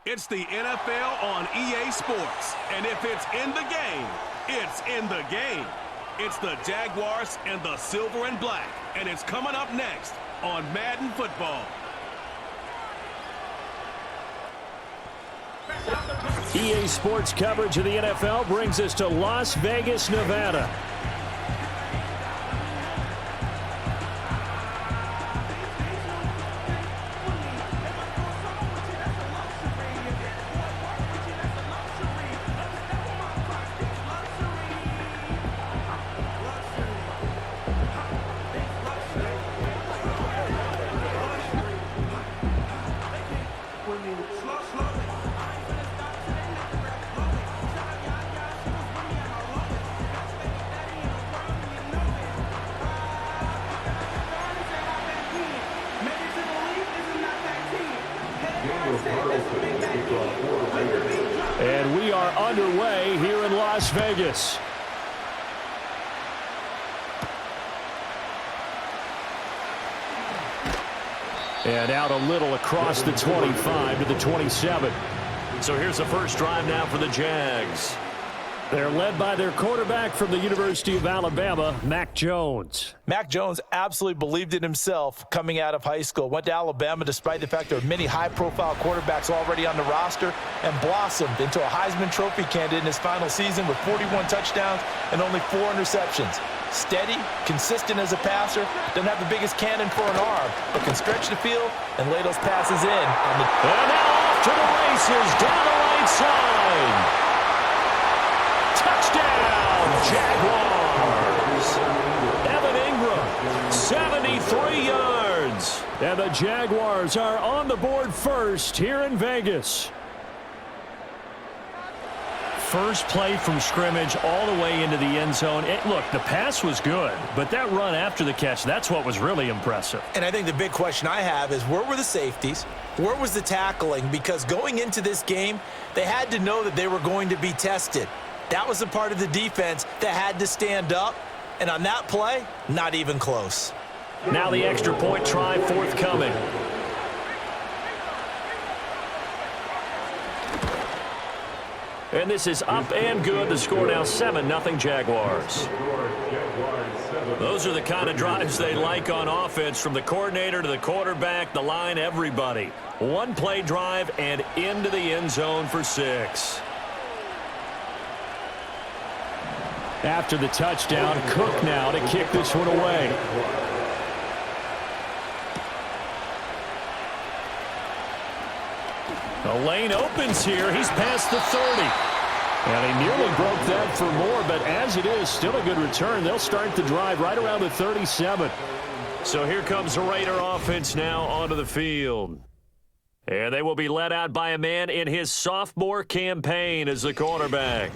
It's the NFL on EA Sports. And if it's in the game, it's in the game. It's the Jaguars and the silver and black. And it's coming up next on Madden Football. EA Sports coverage of the NFL brings us to Las Vegas, Nevada. And we are underway here in Las Vegas. And out a little across the 25 to the 27. So here's the first drive now for the Jags. They're led by their quarterback from the University of Alabama, Mac Jones. Mac Jones absolutely believed in himself coming out of high school. Went to Alabama despite the fact there were many high-profile quarterbacks already on the roster and blossomed into a Heisman Trophy candidate in his final season with 41 touchdowns and only 4 interceptions. Steady, consistent as a passer, doesn't have the biggest cannon for an arm, but can stretch the field and lay those passes in. And now off to the races down the right side. Touchdown, Jaguars. Evan Ingram, 73 yards. And the Jaguars are on the board first here in Vegas. First play from scrimmage all the way into the end zone. Look, the pass was good, but that run after the catch, that's what was really impressive. And I think the big question I have is where were the safeties? Where was the tackling? Because going into this game, they had to know that they were going to be tested. That was the part of the defense that had to stand up. And on that play, not even close. Now the extra point try forthcoming. And this is up and good. The score now 7-0 Jaguars. Those are the kind of drives they like on offense, from the coordinator to the quarterback, the line, everybody. One play drive and into the end zone for 6. After the touchdown, Cook now to kick this one away. The lane opens here. He's past the 30. And he nearly broke that for more, but as it is, still a good return. They'll start the drive right around the 37. So here comes the Raider offense now onto the field. And they will be led out by a man in his sophomore campaign as the quarterback.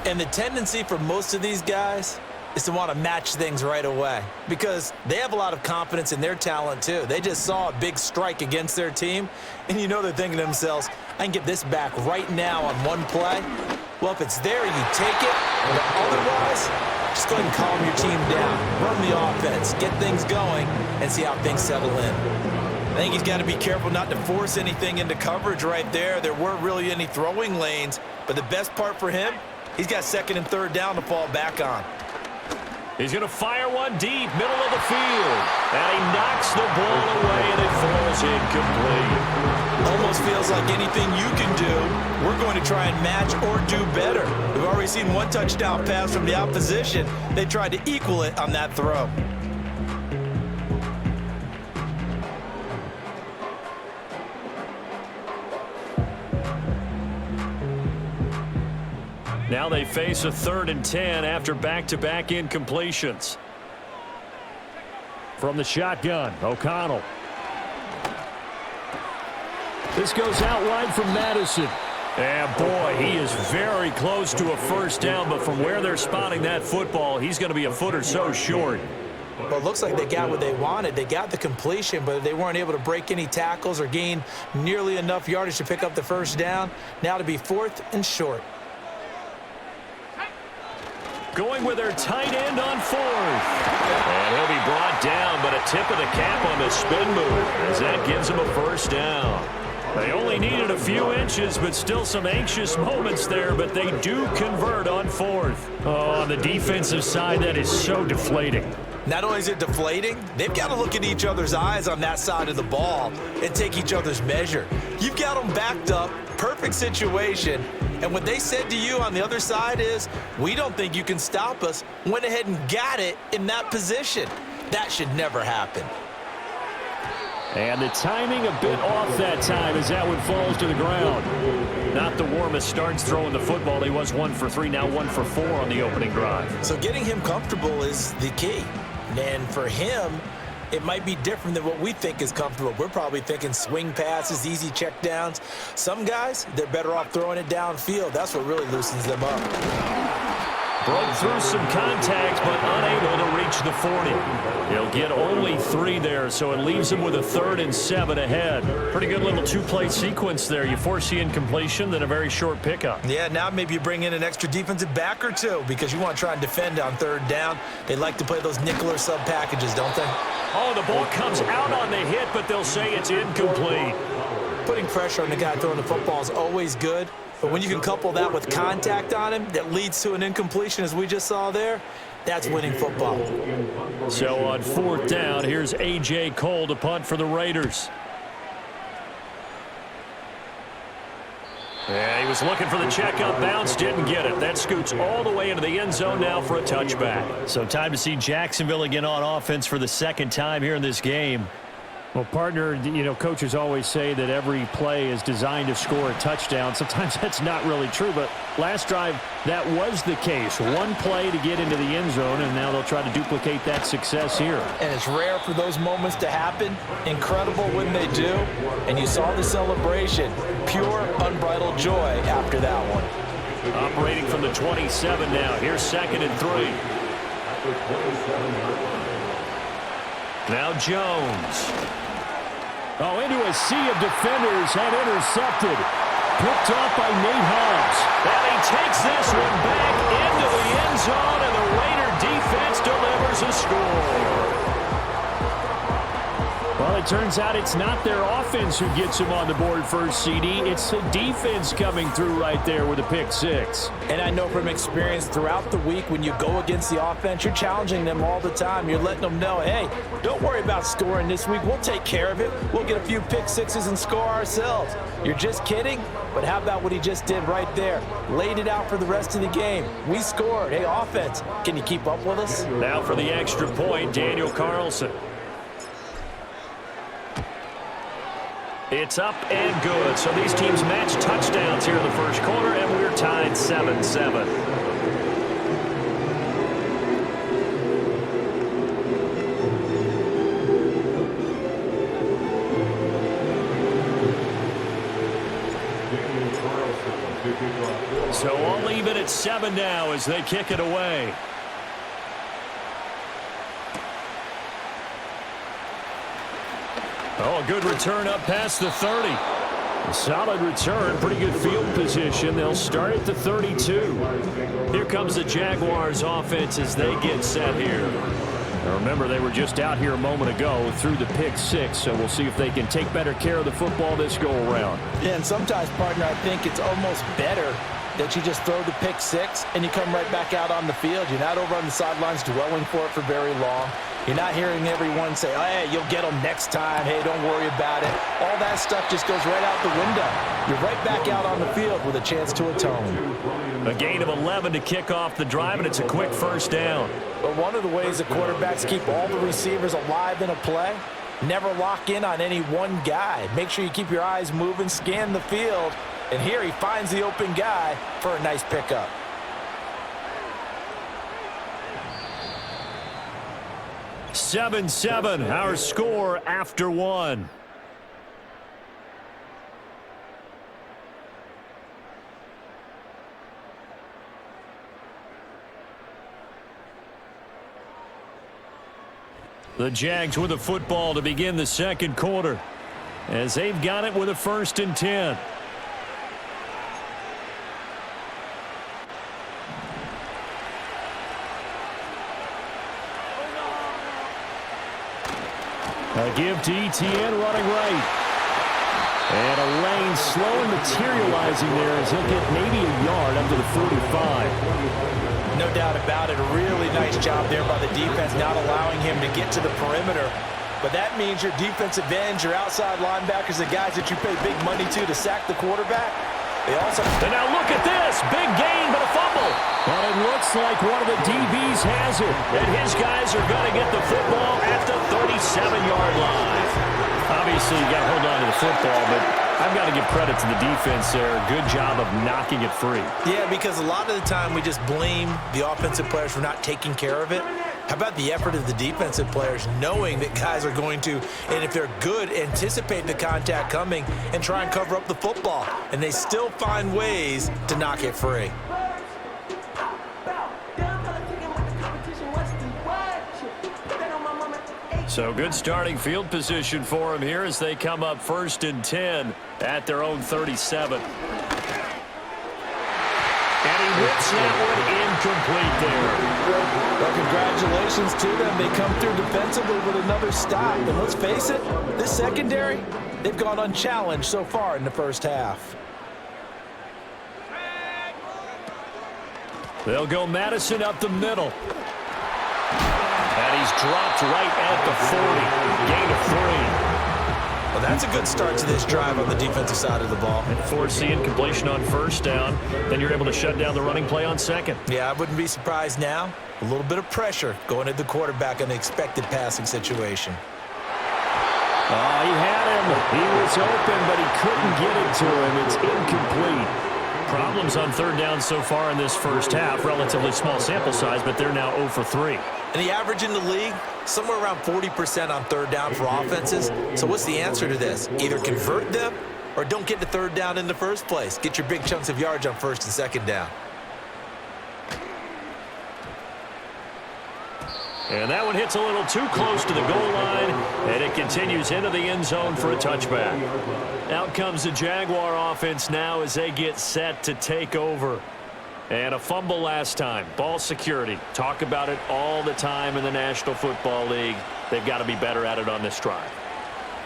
And the tendency for most of these guys is to want to match things right away because they have a lot of confidence in their talent too. They just saw a big strike against their team, and you know they're thinking to themselves, I can get this back right now on one play. Well, if it's there, you take it, but otherwise, just go ahead and calm your team down. Run the offense, get things going, and see how things settle in. I think he's got to be careful not to force anything into coverage right there. There weren't really any throwing lanes, but the best part for him, he's got 2nd and 3rd down to fall back on. He's going to fire one deep, middle of the field. And he knocks the ball away, and it falls incomplete. Almost feels like anything you can do, we're going to try and match or do better. We've already seen one touchdown pass from the opposition. They tried to equal it on that throw. Now they face a 3rd and 10 after back-to-back incompletions. From the shotgun, O'Connell. This goes out wide from Madison. And boy, he is very close to a first down, but from where they're spotting that football, he's going to be a foot or so short. Well, it looks like they got what they wanted. They got the completion, but they weren't able to break any tackles or gain nearly enough yardage to pick up the first down. Now to be 4th and short. Going with their tight end on 4th. And he'll be brought down, but a tip of the cap on the spin move as that gives him a first down. They only needed a few inches, but still some anxious moments there, but they do convert on fourth. Oh, on the defensive side, that is so deflating. Not only is it deflating, they've got to look in each other's eyes on that side of the ball and take each other's measure. You've got them backed up, perfect situation, and what they said to you on the other side is, we don't think you can stop us. Went ahead and got it in that position. That should never happen. And the timing a bit off that time as that one falls to the ground. Not the warmest starts throwing the football. He was 1 for 3, now 1 for 4 on the opening drive. So getting him comfortable is the key. And for him, it might be different than what we think is comfortable. We're probably thinking swing passes, easy checkdowns. Some guys, they're better off throwing it downfield. That's what really loosens them up. Broke through some contact, but unable to reach the 40. He'll get only 3 there, so it leaves him with a 3rd and 7 ahead. Pretty good little 2-play sequence there. You force the incompletion, then a very short pickup. Yeah, now maybe you bring in an extra defensive back or two because you want to try and defend on 3rd down. They like to play those nickel or sub packages, don't they? Oh, the ball comes out on the hit, but they'll say it's incomplete. Putting pressure on the guy throwing the football is always good. But when you can couple that with contact on him that leads to an incompletion, as we just saw there, that's winning football. So on 4th down, here's A.J. Cole to punt for the Raiders. Yeah, he was looking for the checkup bounce, didn't get it. That scoots all the way into the end zone now for a touchback. So time to see Jacksonville again on offense for the 2nd time here in this game. Well, partner, you know, coaches always say that every play is designed to score a touchdown. Sometimes that's not really true, but last drive, that was the case. One play to get into the end zone, and now they'll try to duplicate that success here. And it's rare for those moments to happen. Incredible when they do. And you saw the celebration. Pure, unbridled joy after that one. Operating from the 27 now. Here's 2nd and 3. Now Jones. Oh, into a sea of defenders and intercepted. Picked off by Nate Hobbs. And he takes this one back into the end zone, and the Raider defense delivers a score. Well, it turns out it's not their offense who gets them on the board first, CD. It's the defense coming through right there with a pick 6. And I know from experience throughout the week when you go against the offense, you're challenging them all the time. You're letting them know, hey, don't worry about scoring this week. We'll take care of it. We'll get a few pick 6s and score ourselves. You're just kidding? But how about what he just did right there? Laid it out for the rest of the game. We scored. Hey, offense, can you keep up with us? Now for the extra point, Daniel Carlson. It's up and good. So these teams match touchdowns here in the first quarter, and we're tied 7-7. So I'll leave it at 7 now as they kick it away. Oh, a good return up past the 30. A solid return, pretty good field position. They'll start at the 32. Here comes the Jaguars offense as they get set here. Now remember, they were just out here a moment ago through the pick 6, so we'll see if they can take better care of the football this go-around. Yeah, and sometimes, partner, I think it's almost better that you just throw the pick 6 and you come right back out on the field. You're not over on the sidelines dwelling for it for very long. You're not hearing everyone say, oh, hey, you'll get them next time. Hey, don't worry about it. All that stuff just goes right out the window. You're right back out on the field with a chance to atone. A gain of 11 to kick off the drive, and it's a quick first down. But one of the ways the quarterbacks keep all the receivers alive in a play, never lock in on any one guy. Make sure you keep your eyes moving, scan the field, and here he finds the open guy for a nice pickup. (7-7), our score after 1. The Jags with a football to begin the second quarter as they've got it with a 1st and 10. A give to ETN running right. And a lane slowly materializing there as he'll get maybe a yard up to the 45. No doubt about it. A really nice job there by the defense, not allowing him to get to the perimeter. But that means your defensive ends, your outside linebackers, the guys that you pay big money to sack the quarterback, they also... And now look at this. Big gain, but a fumble. And it looks like one of the DBs has it. And his guys are going to get the football at the 37-yard line. Obviously, you got to hold on to the football, but I've got to give credit to the defense there. Good job of knocking it free. Yeah, because a lot of the time we just blame the offensive players for not taking care of it. How about the effort of the defensive players knowing that guys are going to, and if they're good, anticipate the contact coming and try and cover up the football. And they still find ways to knock it free. So good starting field position for him here as they come up 1st and 10 at their own 37. And he whips that one incomplete there. Well, congratulations to them. They come through defensively with another stop. And let's face it, this secondary, they've gone unchallenged so far in the first half. They'll go Madison up the middle. And he's dropped right at the 40. Gain of 3. Well, that's a good start to this drive on the defensive side of the ball. And forcing completion on 1st down. Then you're able to shut down the running play on 2nd. Yeah, I wouldn't be surprised now. A little bit of pressure going at the quarterback in the expected passing situation. Oh, he had him. He was open, but he couldn't get it to him. It's incomplete. Problems on 3rd down so far in this first half. Relatively small sample size, but they're now 0 for 3. And the average in the league, somewhere around 40% on 3rd down for offenses. So what's the answer to this? Either convert them or don't get to 3rd down in the first place. Get your big chunks of yards on 1st and 2nd down. And that one hits a little too close to the goal line, and it continues into the end zone for a touchback. Out comes the Jaguar offense now as they get set to take over. And a fumble last time. Ball security. Talk about it all the time in the National Football League. They've got to be better at it on this drive.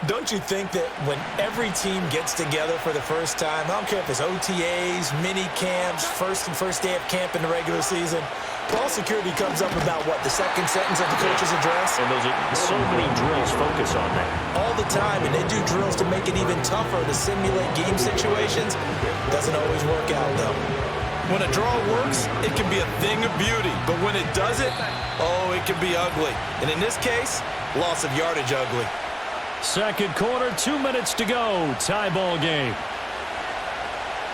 Don't you think that when every team gets together for the first time, I don't care if it's OTAs, mini camps, first day of camp in the regular season, ball security comes up about what, the second sentence of the coach's address? And those are so many drills focus on that. All the time, and they do drills to make it even tougher to simulate game situations. Doesn't always work out, though. When a draw works, it can be a thing of beauty. But when it doesn't, oh, it can be ugly. And in this case, loss of yardage ugly. 2nd quarter, 2 minutes to go. Tie ball game.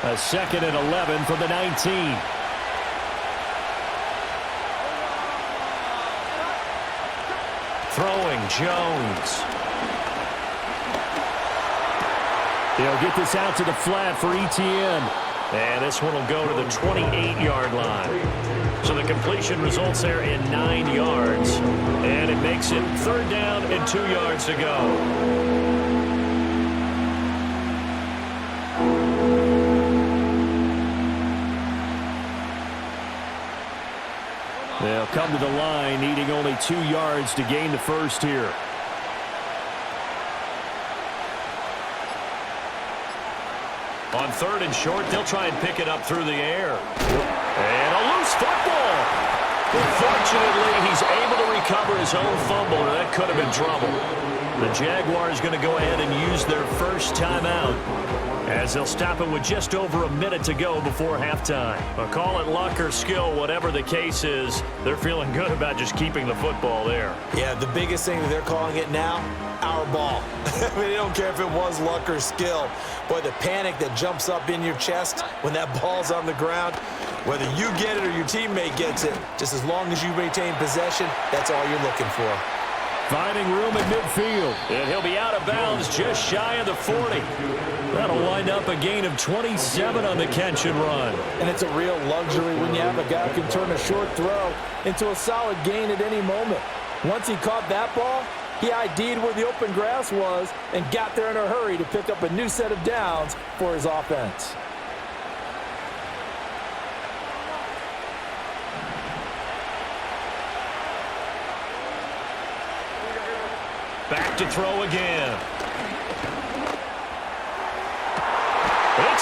A 2nd and 11 from the 19. Throwing Jones. He'll get this out to the flat for Etienne. And this one will go to the 28-yard line. So the completion results there in 9 yards. And it makes it 3rd down and 2 yards to go. They'll come to the line, needing only 2 yards to gain the first here. On 3rd and short, they'll try and pick it up through the air. And a loose football. Unfortunately, he's able to recover his own fumble, or that could have been trouble. The Jaguars going to go ahead and use their first timeout, as they'll stop it with just over a minute to go before halftime. But call it luck or skill, whatever the case is, they're feeling good about just keeping the football there. Yeah, the biggest thing that they're calling it now, our ball. I mean, they don't care if it was luck or skill. Boy, the panic that jumps up in your chest when that ball's on the ground, whether you get it or your teammate gets it, just as long as you maintain possession, that's all you're looking for. Finding room at midfield. And he'll be out of bounds just shy of the 40. That'll wind up a gain of 27 on the catch and run. And it's a real luxury when you have a guy who can turn a short throw into a solid gain at any moment. Once he caught that ball, he ID'd where the open grass was and got there in a hurry to pick up a new set of downs for his offense. Back to throw again.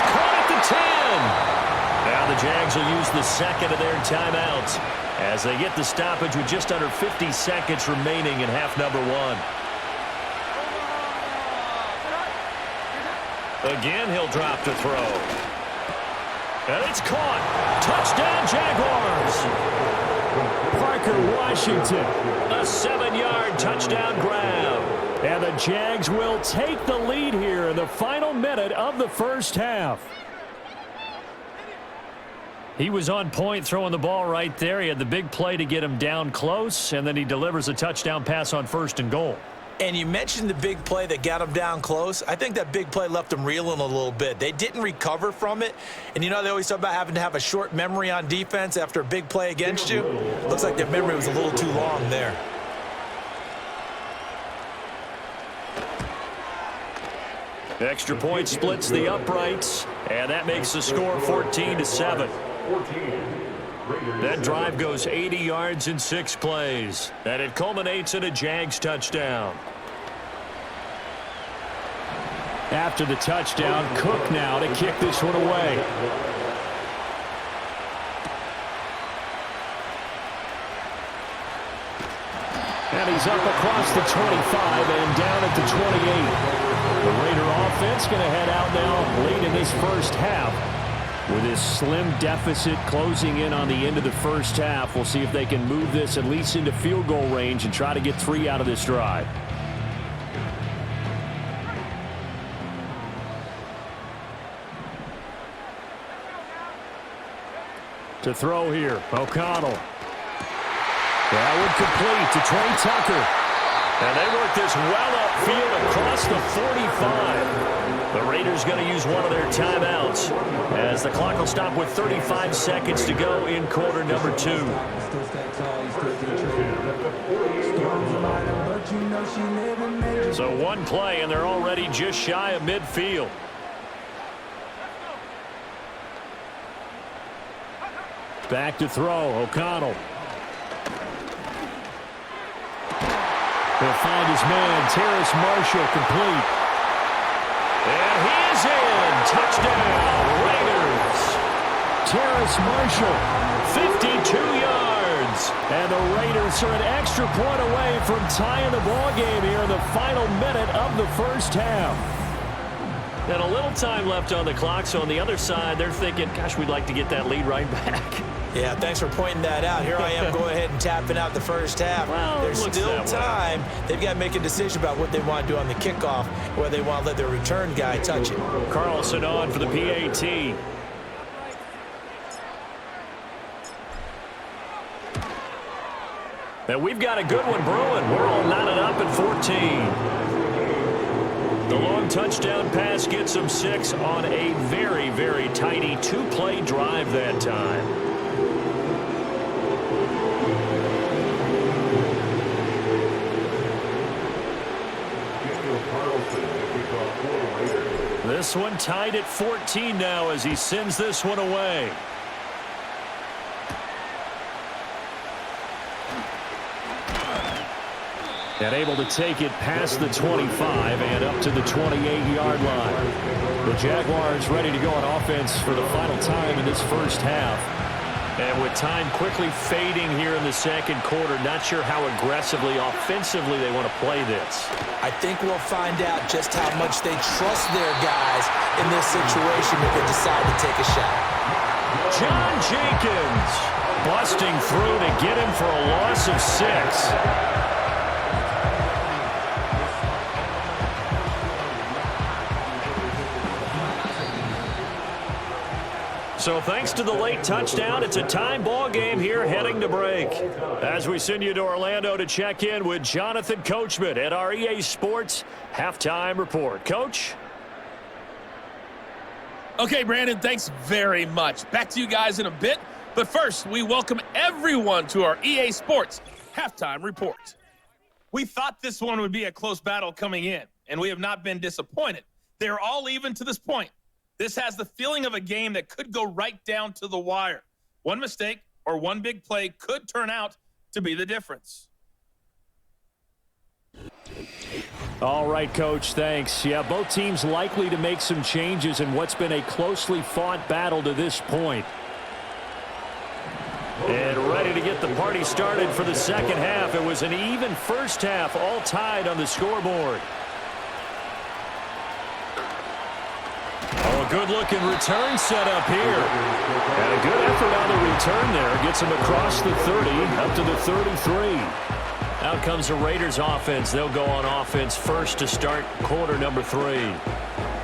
It's caught at the 10. Now the Jags will use the second of their timeouts as they get the stoppage with just under 50 seconds remaining in half number 1. Again, he'll drop to throw. And it's caught. Touchdown, Jaguars. Parker Washington. A 7-yard touchdown grab. And the Jags will take the lead here in the final minute of the first half. He was on point throwing the ball right there. He had the big play to get him down close, and then he delivers a touchdown pass on 1st and goal. And you mentioned the big play that got him down close. I think that big play left him reeling a little bit. They didn't recover from it. And you know they always talk about having to have a short memory on defense after a big play against you. Looks like their memory was a little too long there. Extra point splits the uprights, and that makes the score 14-7. That drive goes 80 yards in 6 plays, and it culminates in a Jags touchdown. After the touchdown, Cook now to kick this one away. And he's up across the 25 and down at the 28. The Raider offense going to head out now late in this first half. With this slim deficit closing in on the end of the first half, we'll see if they can move this at least into field goal range and try to get 3 out of this drive. To throw here, O'Connell. That would complete to Trey Tucker. And they work this well upfield across the 45. The Raiders going to use one of their timeouts as the clock will stop with 35 seconds to go in quarter number 2. So one play, and they're already just shy of midfield. Back to throw, O'Connell. He'll find his man, Terrace Marshall, complete. And he is in. Touchdown, Raiders. Terrace Marshall, 52 yards. And the Raiders are an extra point away from tying the ball game here in the final minute of the first half. And a little time left on the clock, so on the other side, they're thinking, gosh, we'd like to get that lead right back. Yeah, thanks for pointing that out. Here I am going ahead and tapping out the first half. Well, there's still time. They've got to make a decision about what they want to do on the kickoff, whether they want to let their return guy touch it. Carlson on for the PAT. And we've got a good one brewing. We're all knotted up at 14. The long touchdown pass gets them 6 on a very, very tidy 2-play drive that time. This one tied at 14 now as he sends this one away. And able to take it past the 25 and up to the 28-yard line. The Jaguars ready to go on offense for the final time in this first half. And with time quickly fading here in the second quarter, not sure how aggressively, offensively they want to play this. I think we'll find out just how much they trust their guys in this situation if they decide to take a shot. John Jenkins busting through to get him for a loss of 6. So thanks to the late touchdown, it's a time ball game here heading to break. As we send you to Orlando to check in with Jonathan Coachman at our EA Sports Halftime Report. Coach? Okay, Brandon, thanks very much. Back to you guys in a bit. But first, we welcome everyone to our EA Sports Halftime Report. We thought this one would be a close battle coming in, and we have not been disappointed. They're all even to this point. This has the feeling of a game that could go right down to the wire. One mistake or one big play could turn out to be the difference. All right, Coach, thanks. Yeah, both teams likely to make some changes in what's been a closely fought battle to this point. And ready to get the party started for the second half. It was an even first half, all tied on the scoreboard. Oh, a good-looking return set up here. And a good effort on the return there. Gets him across the 30, up to the 33. Out comes the Raiders offense. They'll go on offense first to start quarter number 3.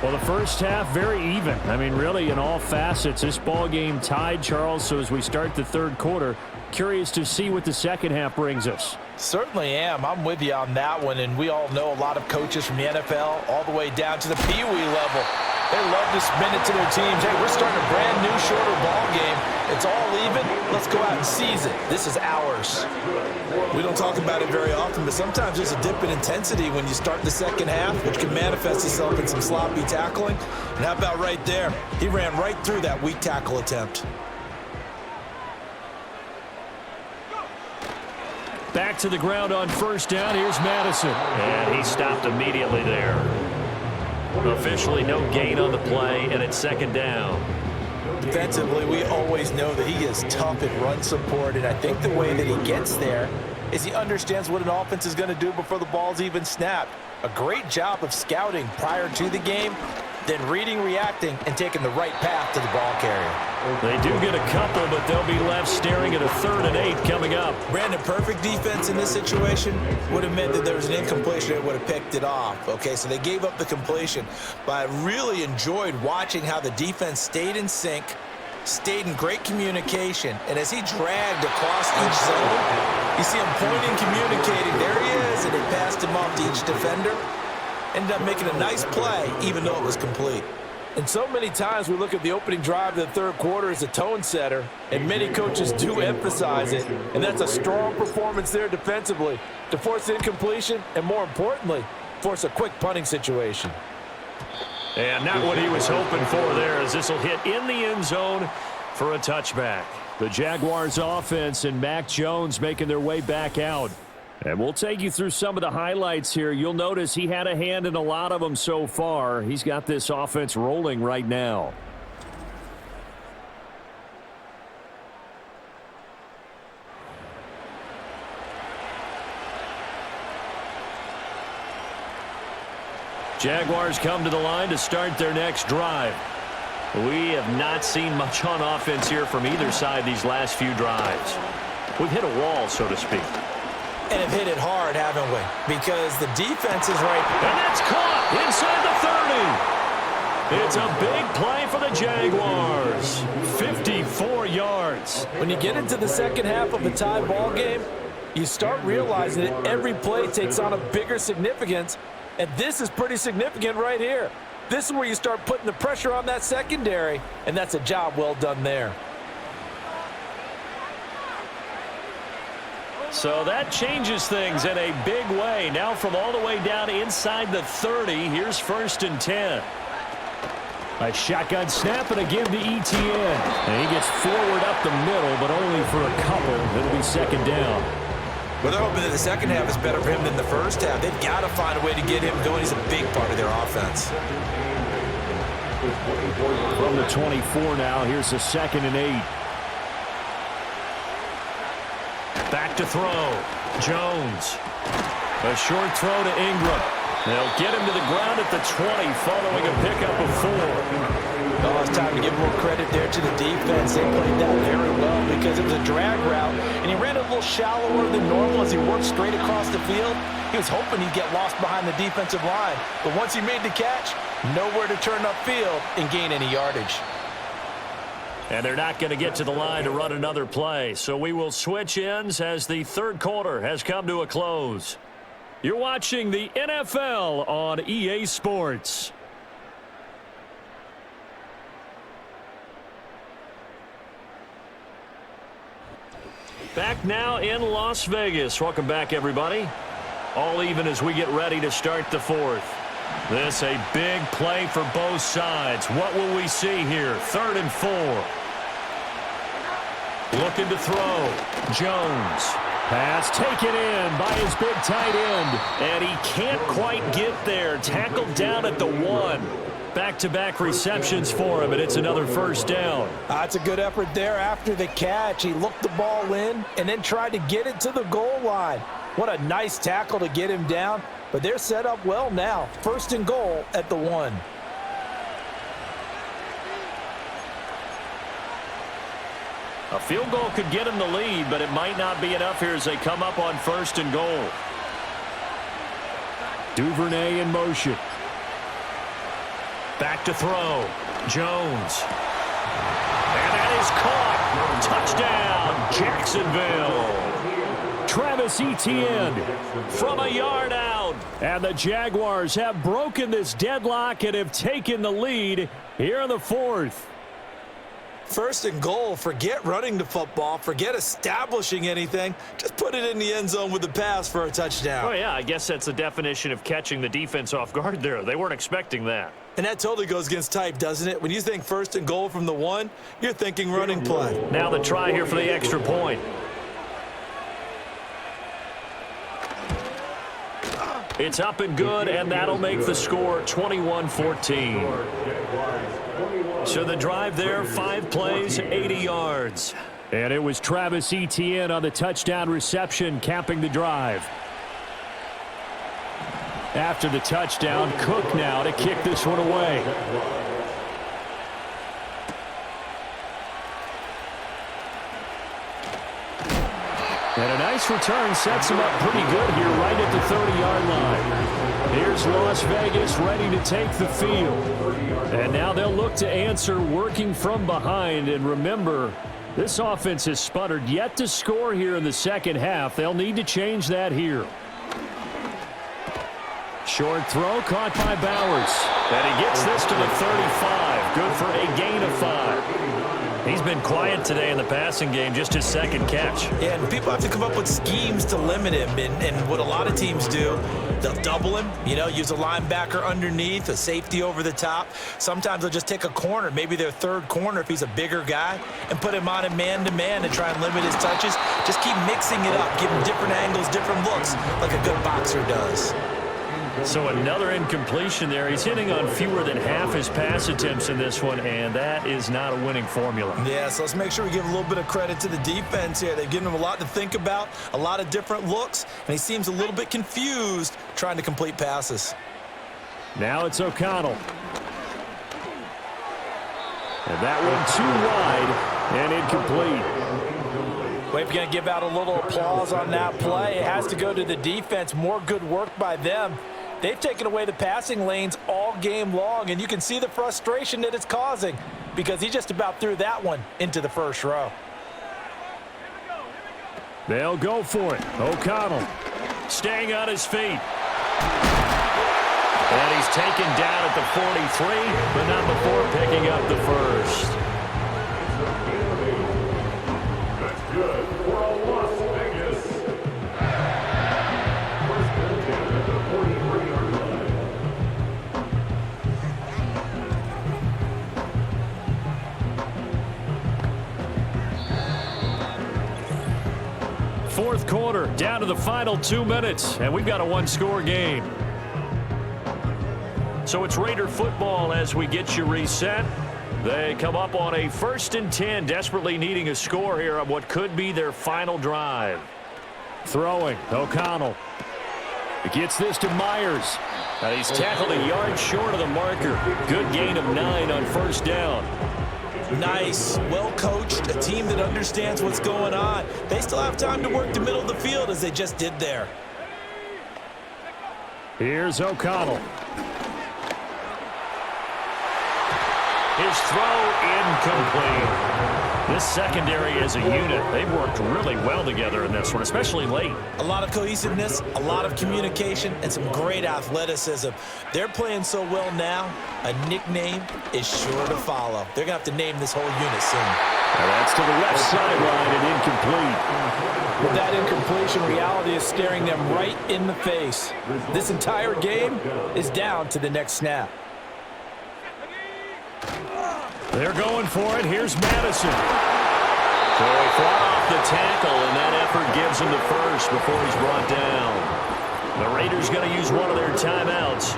Well, the first half, very even. I mean, really, in all facets, this ball game tied, Charles. So as we start the third quarter, curious to see what the second half brings us. Certainly am. I'm with you on that one. And we all know a lot of coaches from the NFL all the way down to the Pee Wee level. They love to spin it to their teams. Hey, we're starting a brand new, shorter ball game. It's all even. Let's go out and seize it. This is ours. We don't talk about it very often, but sometimes there's a dip in intensity when you start the second half, which can manifest itself in some sloppy tackling. And how about right there? He ran right through that weak tackle attempt. Back to the ground on first down. Here's Madison. And he stopped immediately there. Officially no gain on the play, and it's second down. Defensively, we always know that he is tough at run support, and I think the way that he gets there is he understands what an offense is going to do before the ball's even snapped. A great job of scouting prior to the game, then reading, reacting, and taking the right path to the ball carrier. They do get a couple, but they'll be left staring at a 3rd and 8 coming up. Brandon, perfect defense in this situation would have meant that there was an incompletion that would have picked it off. Okay, so they gave up the completion, but I really enjoyed watching how the defense stayed in sync, stayed in great communication, and as he dragged across each zone, you see him pointing, communicating. There he is, and he passed him off to each defender. Ended up making a nice play, even though it was complete. And so many times we look at the opening drive of the third quarter as a tone setter, and many coaches do emphasize it, and that's a strong performance there defensively to force incompletion and, more importantly, force a quick punting situation. And not what he was hoping for there, as this will hit in the end zone for a touchback. The Jaguars offense and Mac Jones making their way back out. And we'll take you through some of the highlights here. You'll notice he had a hand in a lot of them so far. He's got this offense rolling right now. Jaguars come to the line to start their next drive. We have not seen much on offense here from either side these last few drives. We've hit a wall, so to speak. And have hit it hard, haven't we? Because the defense is right. And that's caught inside the 30. It's a big play for the Jaguars. 54 yards. When you get into the second half of a tie ball game, you start realizing that every play takes on a bigger significance. And this is pretty significant right here. This is where you start putting the pressure on that secondary. And that's a job well done there. So that changes things in a big way. Now from all the way down inside the 30, here's 1st and 10. A shotgun snap and a give to Etienne. And he gets forward up the middle, but only for a couple. It'll be second down. Well, they're hoping that the second half is better for him than the first half. They've got to find a way to get him going. He's a big part of their offense. From the 24 now, here's the 2nd and 8. Back to throw. Jones. A short throw to Ingram. They'll get him to the ground at the 20 following a pickup of 4. Oh, it's time to give more credit there to the defense. They played that very well because it was a drag route, and he ran a little shallower than normal as he worked straight across the field. He was hoping he'd get lost behind the defensive line, but once he made the catch, nowhere to turn upfield and gain any yardage. And they're not going to get to the line to run another play. So we will switch ends as the third quarter has come to a close. You're watching the NFL on EA Sports. Back now in Las Vegas. Welcome back, everybody. All even as we get ready to start the fourth. This a big play for both sides. What will we see here? 3rd and 4. Looking to throw. Jones. Pass taken in by his big tight end. And he can't quite get there. Tackled down at the 1. Back-to-back receptions for him, and it's another first down. That's a good effort there after the catch. He looked the ball in and then tried to get it to the goal line. What a nice tackle to get him down, but they're set up well now. First and goal at the 1. A field goal could get him the lead, but it might not be enough here as they come up on first and goal. Duvernay in motion. Back to throw. Jones. And that is caught. Touchdown, Jacksonville. Travis Etienne from a yard out. And the Jaguars have broken this deadlock and have taken the lead here in the 4th. First and goal, forget running the football, forget establishing anything. Just put it in the end zone with the pass for a touchdown. Oh, yeah, I guess that's the definition of catching the defense off guard there. They weren't expecting that. And that totally goes against type, doesn't it? When you think first and goal from the 1, you're thinking running play. Now the try here for the extra point. It's up and good, and that'll make the score 21-14. So the drive there, 5 plays, 80 yards. And it was Travis Etienne on the touchdown reception, capping the drive. After the touchdown, Cook now to kick this one away. And a nice return sets him up pretty good here right at the 30-yard line. Here's Las Vegas ready to take the field. And now they'll look to answer working from behind. And remember, this offense has sputtered yet to score here in the second half. They'll need to change that here. Short throw caught by Bowers. And he gets this to the 35. Good for a gain of 5. He's been quiet today in the passing game, just his second catch. Yeah, and people have to come up with schemes to limit him. And what a lot of teams do, they'll double him, use a linebacker underneath, a safety over the top. Sometimes they'll just take a corner, maybe their third corner if he's a bigger guy, and put him on a man-to-man and try and limit his touches. Just keep mixing it up, give him different angles, different looks, like a good boxer does. So another incompletion there. He's hitting on fewer than half his pass attempts in this one, and that is not a winning formula. Yeah, so let's make sure we give a little bit of credit to the defense here. They've given him a lot to think about, a lot of different looks, and he seems a little bit confused trying to complete passes. Now it's O'Connell. And that one too wide and incomplete. Well, if you're going to give out a little applause on that play, it has to go to the defense. More good work by them. They've taken away the passing lanes all game long, and you can see the frustration that it's causing because he just about threw that one into the first row. They'll go for it. O'Connell staying on his feet. And he's taken down at the 43, but not before picking up the first. Fourth quarter, down to the final 2 minutes, and we've got a one-score game. So it's Raider football as we get you reset. They come up on a 1st and 10, desperately needing a score here on what could be their final drive. Throwing, O'Connell. He gets this to Myers. And he's tackled a yard short of the marker. Good gain of 9 on first down. Nice, well-coached, a team that understands what's going on. They still have time to work the middle of the field as they just did there. Here's O'Connell. His throw incomplete. This secondary as a unit, they've worked really well together in this one, especially late. A lot of cohesiveness, a lot of communication, and some great athleticism. They're playing so well now, a nickname is sure to follow. They're going to have to name this whole unit soon. And that's to the left sideline and incomplete. With that incompletion, reality is staring them right in the face. This entire game is down to the next snap. They're going for it. Here's Madison. So he fought off the tackle, and that effort gives him the first before he's brought down. The Raiders going to use one of their timeouts,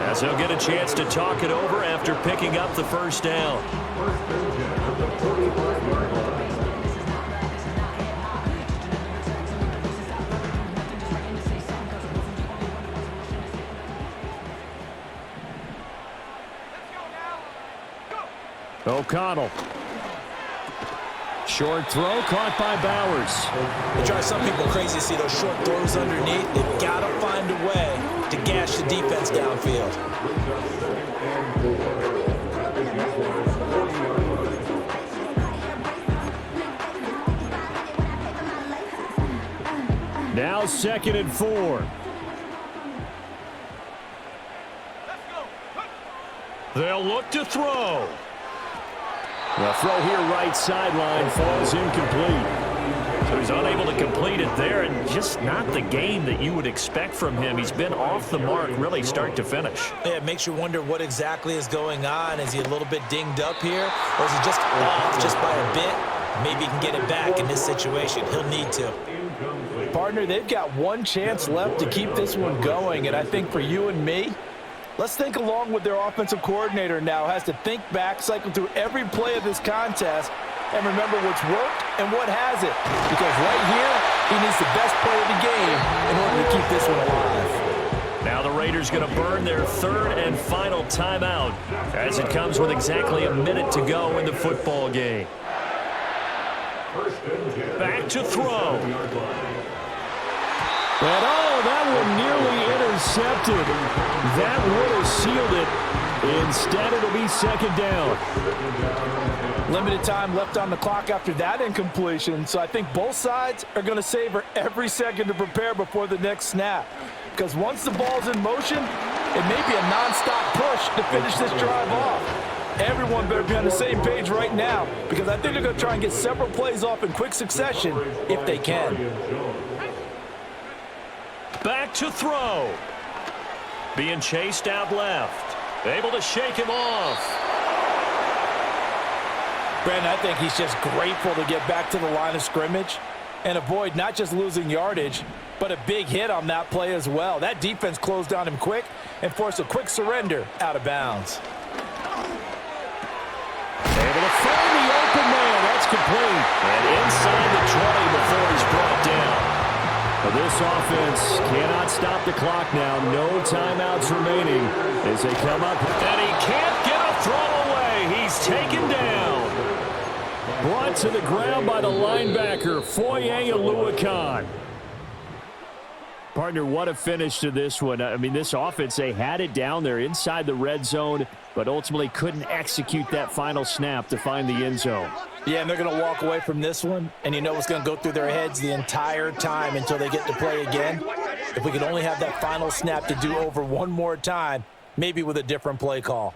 as they'll get a chance to talk it over after picking up the first down. O'Connell. Short throw caught by Bowers. It drives some people crazy to see those short throws underneath. They've got to find a way to gash the defense downfield. Now 2nd and 4. They'll look to throw. The throw here right sideline falls incomplete. So he's unable to complete it there, and just not the game that you would expect from him. He's been off the mark really start to finish. Yeah, it makes you wonder what exactly is going on. Is he a little bit dinged up here, or is he just off just by a bit? Maybe he can get it back in this situation. He'll need to. Partner, they've got one chance left to keep this one going, and I think for you and me, let's think along with their offensive coordinator now. Has to think back, cycle through every play of this contest, and remember what's worked and what hasn't. Because right here, he needs the best play of the game in order to keep this one alive. Now the Raiders going to burn their 3rd and final timeout as it comes with exactly a minute to go in the football game. Back to throw. And that one nearly intercepted. That would have sealed it. Instead, it'll be 2nd down. Limited time left on the clock after that incompletion, so I think both sides are going to savor every second to prepare before the next snap. Because once the ball's in motion, it may be a nonstop push to finish this drive off. Everyone better be on the same page right now, because I think they're going to try and get several plays off in quick succession if they can. Back to throw. Being chased out left. Able to shake him off. Brandon, I think he's just grateful to get back to the line of scrimmage and avoid not just losing yardage, but a big hit on that play as well. That defense closed on him quick and forced a quick surrender out of bounds. Able to find the open man. That's complete. And inside the 20 before he's brought down. Well, this offense cannot stop the clock now. No timeouts remaining as they come up. And he can't get a throw away. He's taken down. Brought to the ground by the linebacker, Foye Aluakon. Partner, what a finish to this one. I mean, this offense, they had it down there inside the red zone, but ultimately couldn't execute that final snap to find the end zone. Yeah, and they're going to walk away from this one, and you know what's going to go through their heads the entire time until they get to play again. If we could only have that final snap to do over one more time, maybe with a different play call.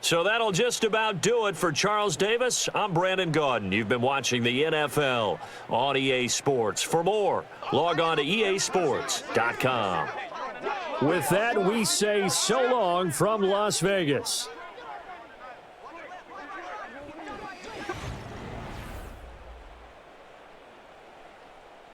So that'll just about do it for Charles Davis. I'm Brandon Gaudin. You've been watching the NFL on EA Sports. For more, log on to easports.com. With that, we say so long from Las Vegas.